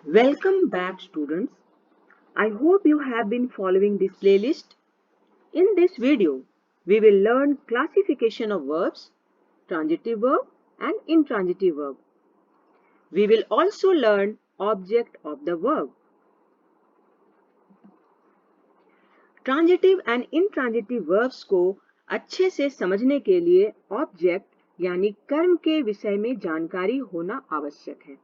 Welcome back, students. I hope you have been following this playlist. In this video, we will learn classification of verbs, transitive verb and intransitive verb. We will also learn object of the verb. Transitive and intransitive verbs को अच्छे से समझने के लिए object यानी कर्म के विषय में जानकारी होना आवश्यक है।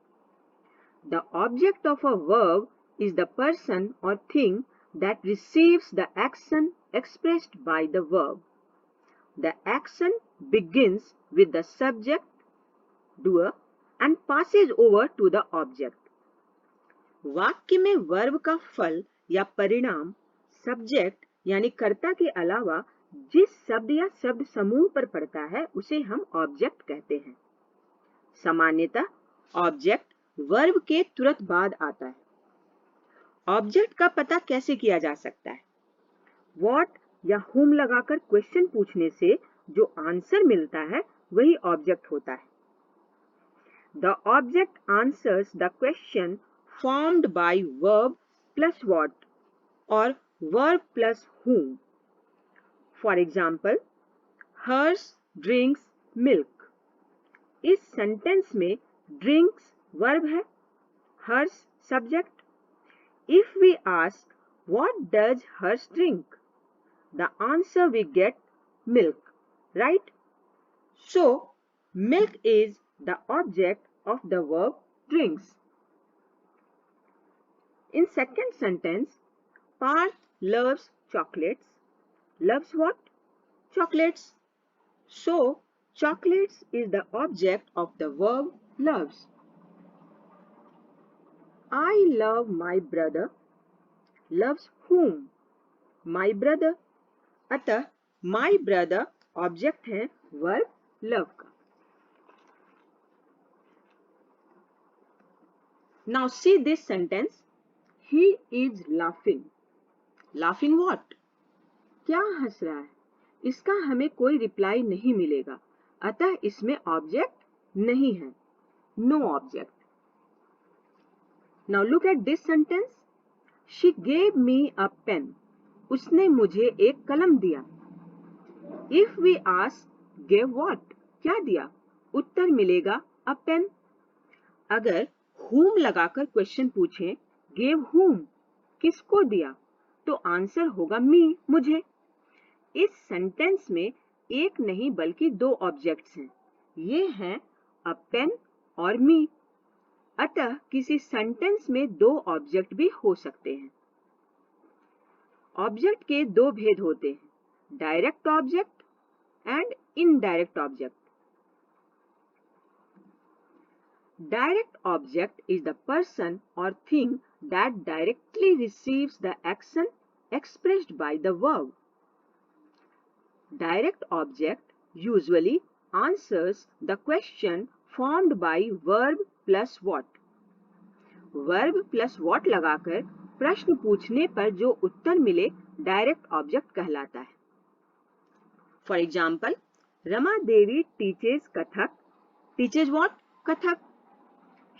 The object of a verb is the person or thing that receives the action expressed by the verb. The action begins with the subject, doer, and passes over to the object. वाक्य में verb का फल या परिणाम subject यानी कर्ता के अलावा जिस शब्द या शब्द समूह पर पड़ता है उसे हम ऑब्जेक्ट कहते हैं। सामान्यतः ऑब्जेक्ट वर्ब के तुरंत बाद आता है। ऑब्जेक्ट का पता कैसे किया जा सकता है? व्हाट या whom लगाकर क्वेश्चन पूछने से जो आंसर मिलता है वही ऑब्जेक्ट होता है। The object answers the question formed by verb plus what or verb plus whom. For example, hers drinks milk. इस सेंटेंस में drinks verb है, hers subject. If we ask what does hers drink, the answer we get milk, right? So milk is the object of the verb drinks. In second sentence, Parth loves chocolates. Loves what? Chocolates. So chocolates is the object of the verb loves. I love my brother. Loves whom? My brother. अतः my brother object है verb love का। Now see this sentence. He is laughing. Laughing what? क्या हंस रहा है? इसका हमें कोई रिप्लाई नहीं मिलेगा, अतः इसमें ऑब्जेक्ट नहीं है। No object. Now look at this sentence. She gave me a pen. उसने मुझे एक कलम दिया। If we ask gave what? क्या दिया? उत्तर मिलेगा a pen. अगर whom लगाकर क्वेश्चन पूछें gave whom? किसको दिया? तो आंसर होगा me, मुझे। इस सेंटेंस में एक नहीं बल्कि दो ऑब्जेक्ट्स हैं। ये हैं a pen और me। अतः किसी सेंटेंस में दो ऑब्जेक्ट भी हो सकते हैं। ऑब्जेक्ट के दो भेद होते हैं, direct object and indirect object. Direct object is the person or thing that directly receives the action expressed by the verb. Direct object usually answers the question formed by verb plus what. Verb plus what लगाकर प्रश्न पूछने पर जो उत्तर मिले direct object कहलाता है। For example, Rama Devi teaches Kathak. Teaches what? Kathak.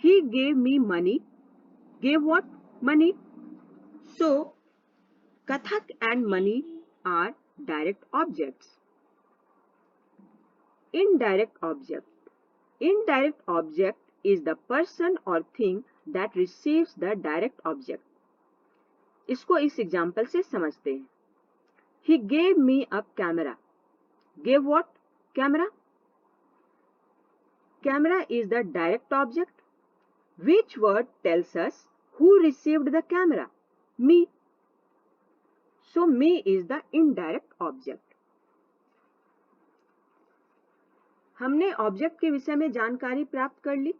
He gave me money. Gave what? Money. So, Kathak and money are direct objects. Indirect object. Indirect object is the person or thing that receives the direct object. इसको इस example से समझते हैं। He gave me a camera. Gave what? Camera. Camera is the direct object. Which word tells us who received the camera? Me. So me is the indirect object. हमने object के विषय में जानकारी प्राप्त कर ली।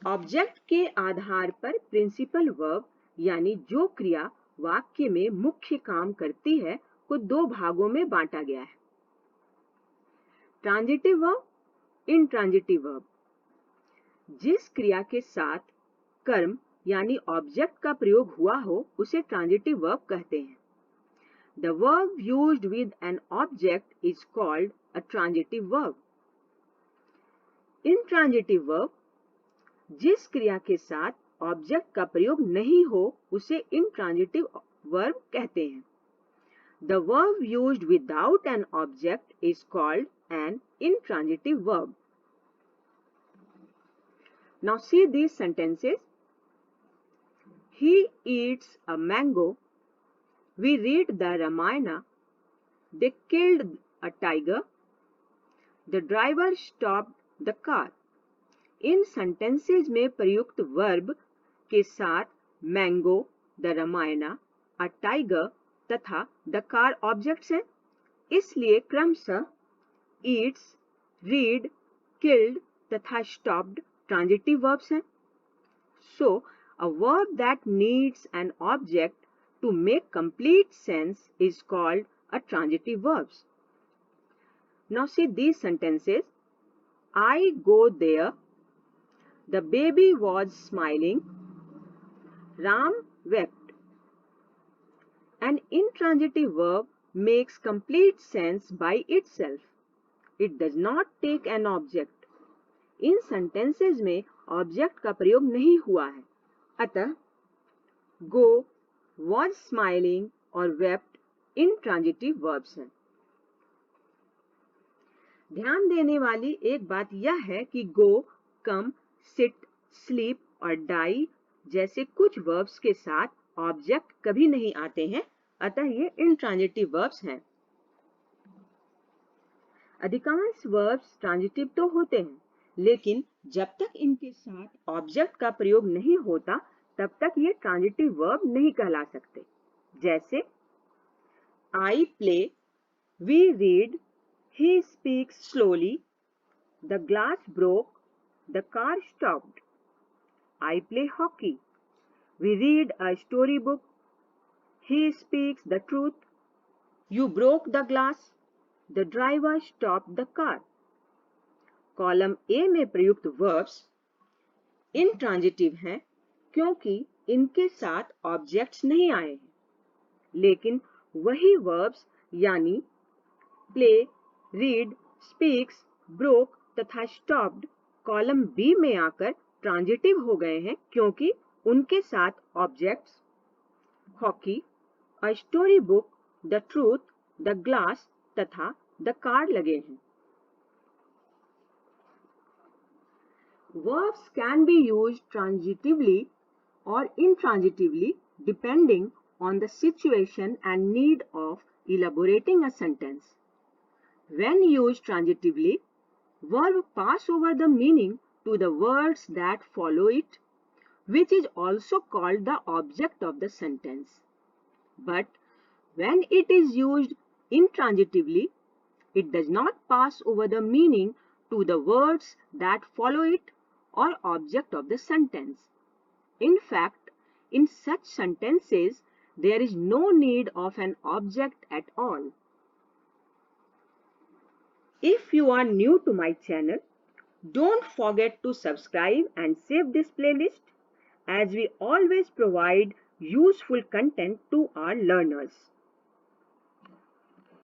ऑब्जेक्ट के आधार पर प्रिंसिपल वर्ब यानी जो क्रिया वाक्य में मुख्य काम करती है को दो भागों में बांटा गया है, ट्रांजिटिव वर्ब, इंट्रांजिटिव वर्ब। जिस क्रिया के साथ कर्म यानी ऑब्जेक्ट का प्रयोग हुआ हो उसे ट्रांजिटिव वर्ब कहते हैं। The verb used with an object is called a transitive verb. Intransitive verb जिस क्रिया के साथ ऑब्जेक्ट का प्रयोग नहीं हो उसे इंट्रांजिटिव वर्ब कहते हैं। The verb used without an object is called an intransitive verb. Now see these sentences. He eats a mango. We read the Ramayana. They killed a tiger. The driver stopped the car. In sentences में प्रयुक्त verb के साथ mango, the Ramayana, a tiger तथा the car objects हैं, इसलिए क्रमशः eats, read, killed तथा stopped transitive verbs हैं. So, a verb that needs an object to make complete sense is called a transitive verb. Now see these sentences. I go there. The baby was smiling. Ram wept. An intransitive verb makes complete sense by itself. It does not take an object. In sentences में object का प्रयोग नहीं हुआ है, अतः go, was smiling और wept intransitive verbs हैं. ध्यान देने वाली एक बात यह है कि go, come, sit, sleep और die जैसे कुछ verbs के साथ ऑब्जेक्ट कभी नहीं आते हैं, अतः ये इंट्रांजिटिव वर्ब्स हैं. अधिकांश वर्ब्स ट्रांजिटिव तो होते हैं, लेकिन जब तक इनके साथ ऑब्जेक्ट का प्रयोग नहीं होता तब तक ये ट्रांजिटिव वर्ब नहीं कहला सकते. जैसे I play, we read, he speaks slowly, the glass broke, the car stopped. I play hockey. We read a storybook. He speaks the truth. You broke the glass. The driver stopped the car. Column A में प्रयुक्त verbs intransitive हैं क्योंकि इनके साथ objects नहीं आए हैं, लेकिन वही वर्ब्स यानी प्ले, रीड, स्पीक्स, ब्रोक तथा स्टॉप्ड कॉलम बी में आकर ट्रांजिटिव हो गए हैं क्योंकि उनके साथ objects hockey, a story book, the truth, the glass तथा द कार लगे हैं. Verbs can be used transitively or intransitively depending on the situation and need of elaborating a sentence. When used transitively, verb pass over the meaning to the words that follow it, which is also called the object of the sentence. But when it is used intransitively, it does not pass over the meaning to the words that follow it or object of the sentence. In fact, in such sentences, there is no need of an object at all. If you are new to my channel, don't forget to subscribe and save this playlist, as we always provide useful content to our learners.